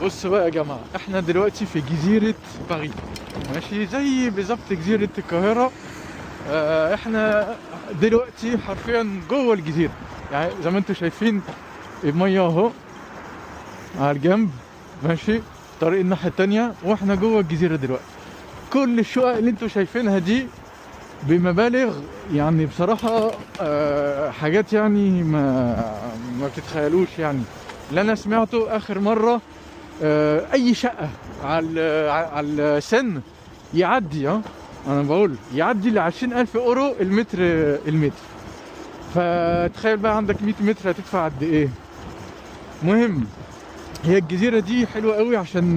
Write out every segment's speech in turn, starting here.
بصوا بقى يا جماعة، احنا دلوقتي في جزيرة باريس، ماشي، زي بالظبط جزيرة القاهرة. احنا دلوقتي حرفيا جوه الجزيرة، يعني زي ما انتم شايفين المية اهو على الجنب، ماشي، طريق الناحية التانية، واحنا جوه الجزيرة دلوقتي. كل الشقق اللي انتم شايفينها دي بمبالغ، يعني بصراحة حاجات يعني ما بتتخيلوش. يعني اللي انا سمعته اخر مرة اي شقة على السن يعدي، انا بقول يعدي ل20,000 اورو المتر. فتخيل بقى عندك 100 متر هتدفع قد ايه. مهم، هي الجزيرة دي حلوة قوي عشان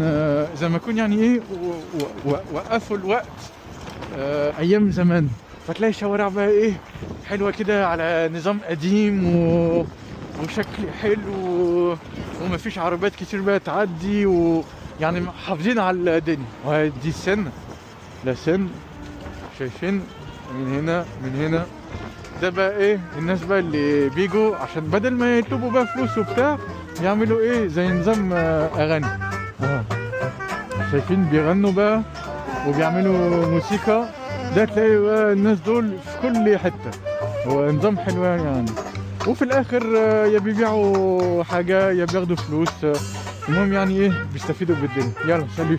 زي ما يكون يعني ايه وقفوا الوقت ايام زمان. فتلاقي الشوارع بقى ايه حلوة كده على نظام قديم وشكل حلو ومفيش عربيات كتير بقى تعدي، ويعني محافظين على الدنيا. ودي السن، لا سن، شايفين من هنا ده بقى ايه الناس بقى اللي بيجوا عشان بدل ما يطلبوا بقى فلوس وبتاع يعملوا ايه زي نظام اغاني. شايفين بيغنوا بقى وبيعملوا موسيقى. ده تلاقي بقى الناس دول في كل حتة. هو نظام حلو يعني. وفي الاخر يا بيبيعوا حاجة يا بياخدوا فلوس. المهم يعني ايه بيستفيدوا بالدنيا. يلا سلام.